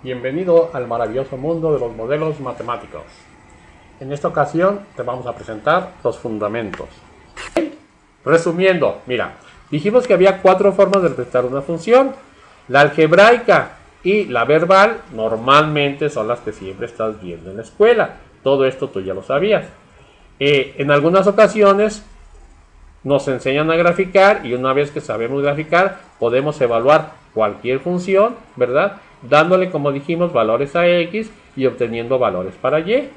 Bienvenido al maravilloso mundo de los modelos matemáticos. En esta ocasión te vamos a presentar los fundamentos. Resumiendo, mira, dijimos que había 4 formas de representar una función. La algebraica y la verbal normalmente son las que siempre estás viendo en la escuela. Todo esto tú ya lo sabías. En algunas ocasiones nos enseñan a graficar y una vez que sabemos graficar podemos evaluar cualquier función, ¿verdad? Dándole, como dijimos, valores a x y obteniendo valores para y.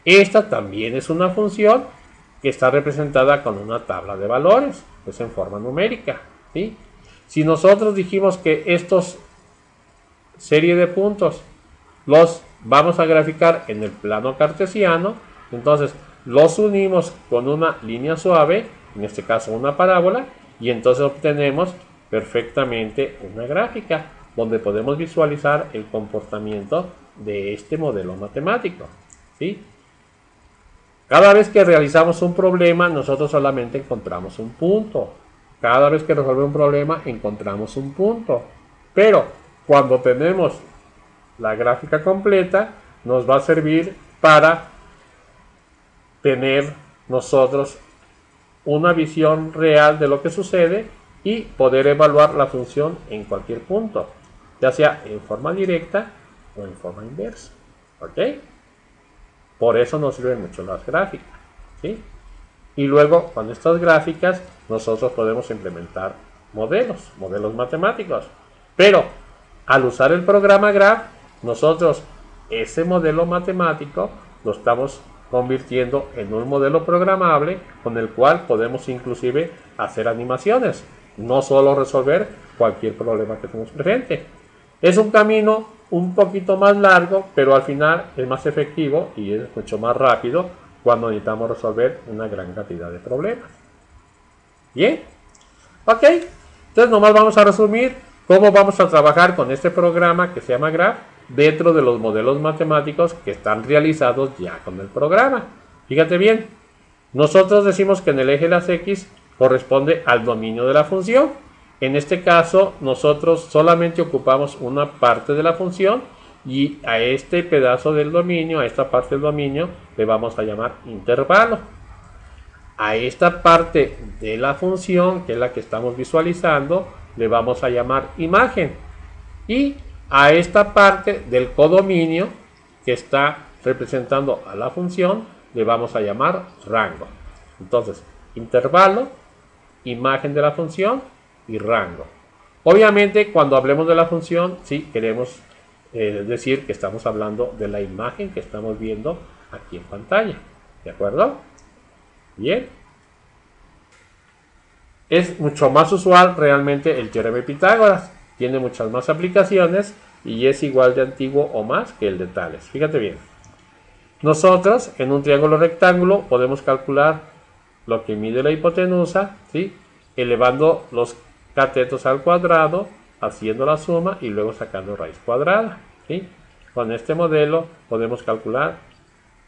Esta también es una función que está representada con una tabla de valores, es en forma numérica, ¿sí? Si nosotros dijimos que estos serie de puntos los vamos a graficar en el plano cartesiano, entonces los unimos con una línea suave, en este caso una parábola, y entonces obtenemos perfectamente una gráfica donde podemos visualizar el comportamiento de este modelo matemático, ¿sí? Cada vez que realizamos un problema, nosotros solamente encontramos un punto. Cada vez que resolvemos un problema, encontramos un punto. Pero cuando tenemos la gráfica completa, nos va a servir para tener nosotros una visión real de lo que sucede y poder evaluar la función en cualquier punto, ya sea en forma directa o en forma inversa. ¿Ok? Por eso nos sirven mucho las gráficas, ¿sí? Y luego, con estas gráficas, nosotros podemos implementar modelos matemáticos. Pero, al usar el programa Graph, nosotros ese modelo matemático lo estamos convirtiendo en un modelo programable con el cual podemos inclusive hacer animaciones, no solo resolver cualquier problema que tenemos presente. Es un camino un poquito más largo, pero al final es más efectivo y es mucho más rápido cuando necesitamos resolver una gran cantidad de problemas. Bien, ok, entonces nomás vamos a resumir cómo vamos a trabajar con este programa que se llama Graph dentro de los modelos matemáticos que están realizados ya con el programa. Fíjate bien, nosotros decimos que en el eje de las x corresponde al dominio de la función. En este caso, nosotros solamente ocupamos una parte de la función y a este pedazo del dominio, a esta parte del dominio, le vamos a llamar intervalo. A esta parte de la función, que es la que estamos visualizando, le vamos a llamar imagen. Y a esta parte del codominio, que está representando a la función, le vamos a llamar rango. Entonces, intervalo, imagen de la función y rango. Obviamente, cuando hablemos de la función, sí queremos decir que estamos hablando de la imagen que estamos viendo aquí en pantalla. ¿De acuerdo? Bien. Es mucho más usual realmente el teorema de Pitágoras. Tiene muchas más aplicaciones y es igual de antiguo o más que el de Tales. Fíjate bien. Nosotros en un triángulo rectángulo podemos calcular lo que mide la hipotenusa, ¿sí? Elevando los catetos al cuadrado, haciendo la suma y luego sacando raíz cuadrada, ¿sí? Con este modelo podemos calcular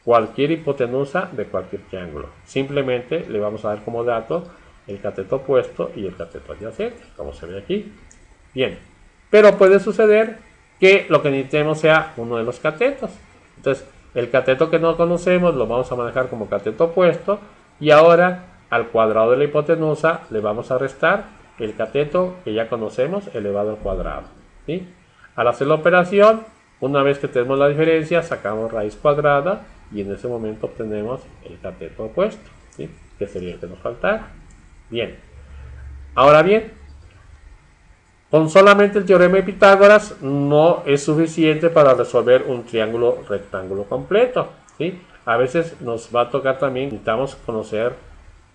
cualquier hipotenusa de cualquier triángulo. Simplemente le vamos a dar como dato el cateto opuesto y el cateto adyacente, como se ve aquí. Bien, pero puede suceder que lo que necesitemos sea uno de los catetos. Entonces, el cateto que no conocemos lo vamos a manejar como cateto opuesto y ahora al cuadrado de la hipotenusa le vamos a restar el cateto que ya conocemos elevado al cuadrado, ¿sí? Al hacer la operación, una vez que tenemos la diferencia, sacamos raíz cuadrada y en ese momento obtenemos el cateto opuesto, ¿sí? Que sería el que nos faltara. Bien, ahora bien, con solamente el teorema de Pitágoras no es suficiente para resolver un triángulo rectángulo completo, ¿sí? A veces nos va a tocar también, necesitamos conocer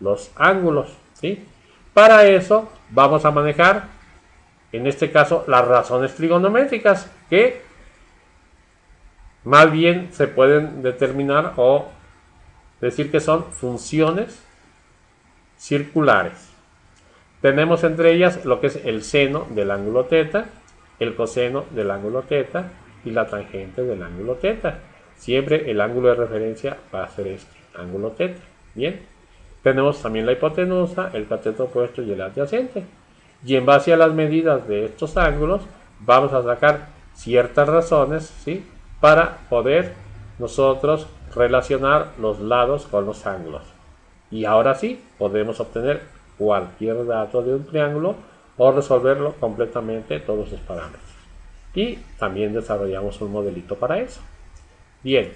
los ángulos, ¿sí? Para eso vamos a manejar, en este caso, las razones trigonométricas, que más bien se pueden determinar o decir que son funciones circulares. Tenemos entre ellas lo que es el seno del ángulo θ, el coseno del ángulo θ y la tangente del ángulo θ. Siempre el ángulo de referencia va a ser este ángulo θ. Bien. Tenemos también la hipotenusa, el cateto opuesto y el adyacente. Y en base a las medidas de estos ángulos, vamos a sacar ciertas razones, ¿sí?, para poder nosotros relacionar los lados con los ángulos. Y ahora sí, podemos obtener cualquier dato de un triángulo o resolverlo completamente todos sus parámetros. Y también desarrollamos un modelito para eso. Bien,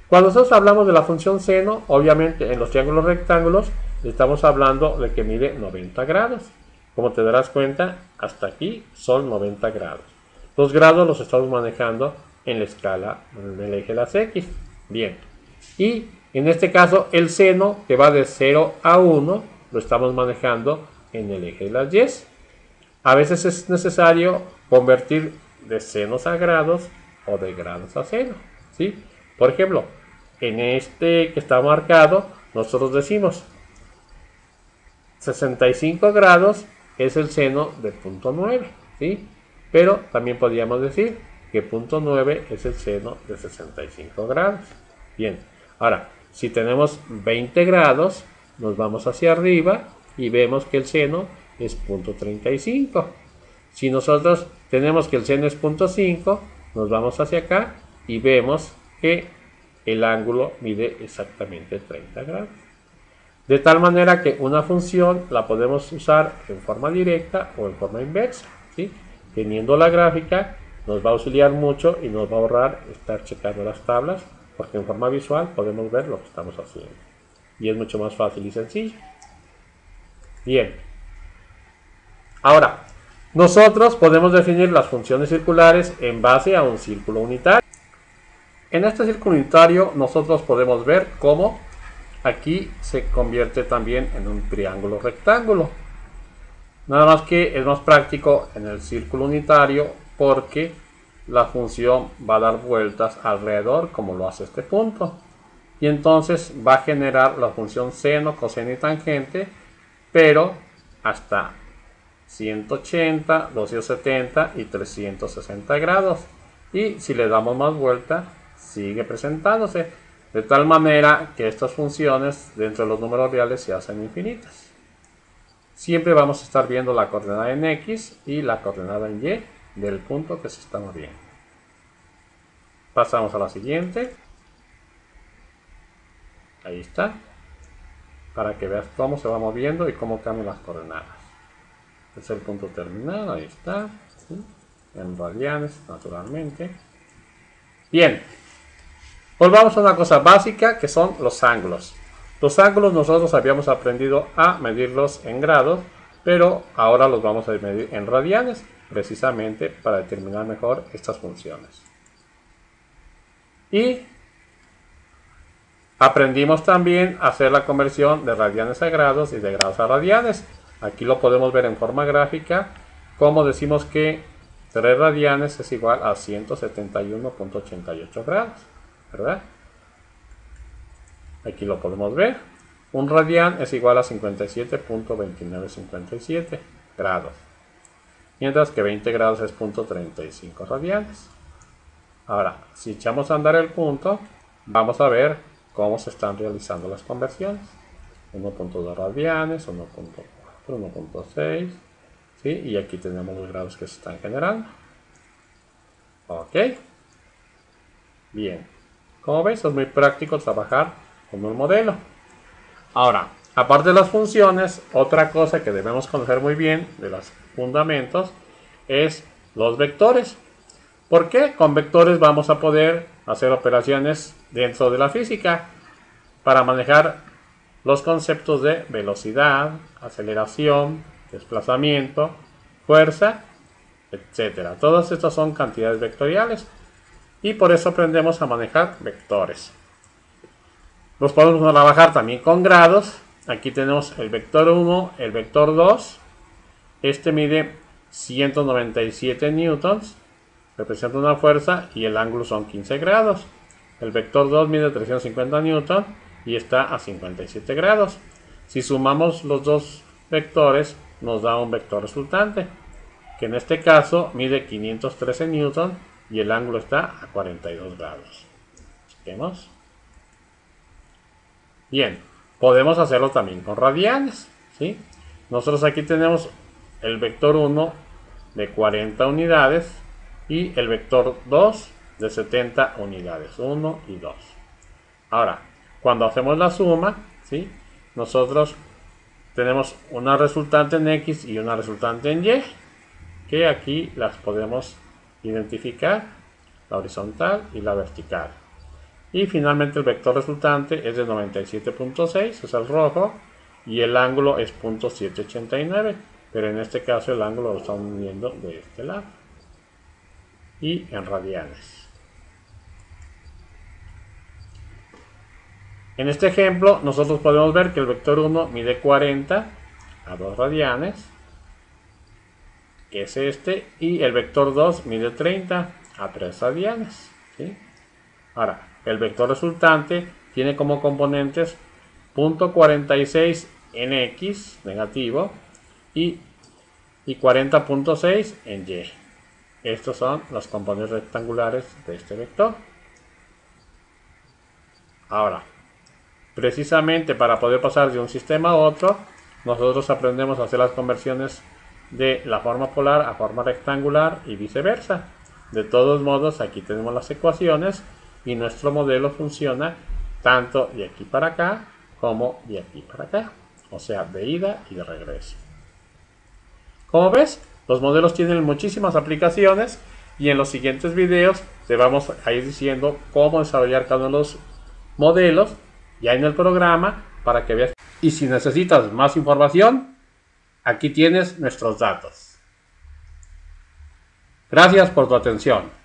cuando nosotros hablamos de la función seno, obviamente en los triángulos rectángulos estamos hablando de que mide 90 grados. Como te darás cuenta, hasta aquí son 90 grados. Los grados los estamos manejando en la escala del eje de las X. Bien, y en este caso el seno, que va de 0 a 1, lo estamos manejando en el eje de las Y. A veces es necesario convertir de senos a grados o de grados a seno, ¿sí? Por ejemplo, en este que está marcado, nosotros decimos 65 grados es el seno de punto 9, ¿sí? Pero también podríamos decir que punto 9 es el seno de 65 grados. Bien, ahora, si tenemos 20 grados, nos vamos hacia arriba y vemos que el seno es punto 35. Si nosotros tenemos que el seno es punto 5, nos vamos hacia acá y vemos que el ángulo mide exactamente 30 grados. De tal manera que una función la podemos usar en forma directa o en forma inversa, ¿sí? Teniendo la gráfica nos va a auxiliar mucho y nos va a ahorrar estar checando las tablas, porque en forma visual podemos ver lo que estamos haciendo. Y es mucho más fácil y sencillo. Bien. Ahora, nosotros podemos definir las funciones circulares en base a un círculo unitario. En este círculo unitario nosotros podemos ver cómo aquí se convierte también en un triángulo rectángulo. Nada más que es más práctico en el círculo unitario porque la función va a dar vueltas alrededor como lo hace este punto. Y entonces va a generar la función seno, coseno y tangente, pero hasta 180, 270 y 360 grados. Y si le damos más vuelta, sigue presentándose. De tal manera que estas funciones dentro de los números reales se hacen infinitas. Siempre vamos a estar viendo la coordenada en X y la coordenada en Y del punto que se está moviendo. Pasamos a la siguiente. Ahí está. Para que veas cómo se va moviendo y cómo cambian las coordenadas. Este es el punto terminal, ahí está. ¿Sí? En radianes, naturalmente. Bien. Volvamos a una cosa básica que son los ángulos. Los ángulos nosotros habíamos aprendido a medirlos en grados, pero ahora los vamos a medir en radianes, precisamente para determinar mejor estas funciones. Y aprendimos también a hacer la conversión de radianes a grados y de grados a radianes. Aquí lo podemos ver en forma gráfica, como decimos que 3 radianes es igual a 171.88 grados, ¿verdad? Aquí lo podemos ver. Un radián es igual a 57.2957 grados. Mientras que 20 grados es 0.35 radianes. Ahora, si echamos a andar el punto, vamos a ver cómo se están realizando las conversiones. 1.2 radianes, 1.4, 1.6. ¿sí? Y aquí tenemos los grados que se están generando. Ok. Bien. Como veis, es muy práctico trabajar con un modelo. Ahora, aparte de las funciones, otra cosa que debemos conocer muy bien de los fundamentos es los vectores. ¿Por qué? Con vectores vamos a poder hacer operaciones dentro de la física para manejar los conceptos de velocidad, aceleración, desplazamiento, fuerza, etc. Todas estas son cantidades vectoriales y por eso aprendemos a manejar vectores. Los podemos trabajar también con grados. Aquí tenemos el vector 1, el vector 2. Este mide 197 newtons, representa una fuerza y el ángulo son 15 grados. El vector 2 mide 350 newtons y está a 57 grados. Si sumamos los dos vectores, nos da un vector resultante, que en este caso mide 513 newtons y el ángulo está a 42 grados. Chequemos. Bien, podemos hacerlo también con radianes, ¿sí? Nosotros aquí tenemos el vector 1 de 40 unidades y el vector 2 de 70 unidades, 1 y 2. Ahora, cuando hacemos la suma, ¿sí?, nosotros tenemos una resultante en X y una resultante en Y, que aquí las podemos identificar, la horizontal y la vertical. Y finalmente el vector resultante es de 97.6, es el rojo, y el ángulo es 0.789, pero en este caso el ángulo lo estamos midiendo de este lado. Y en radianes. En este ejemplo nosotros podemos ver que el vector 1 mide 40 a 2 radianes, que es este, y el vector 2 mide 30 a 3 radianes, ¿sí? Ahora, el vector resultante tiene como componentes 0.46 en X, negativo, y 40.6 en Y. Estos son los componentes rectangulares de este vector. Ahora, precisamente para poder pasar de un sistema a otro, nosotros aprendemos a hacer las conversiones de la forma polar a forma rectangular y viceversa. De todos modos, aquí tenemos las ecuaciones y nuestro modelo funciona tanto de aquí para acá como de aquí para acá, o sea, de ida y de regreso. Como ves, los modelos tienen muchísimas aplicaciones y en los siguientes videos te vamos a ir diciendo cómo desarrollar cada uno de los modelos ya en el programa para que veas. Y si necesitas más información, aquí tienes nuestros datos. Gracias por tu atención.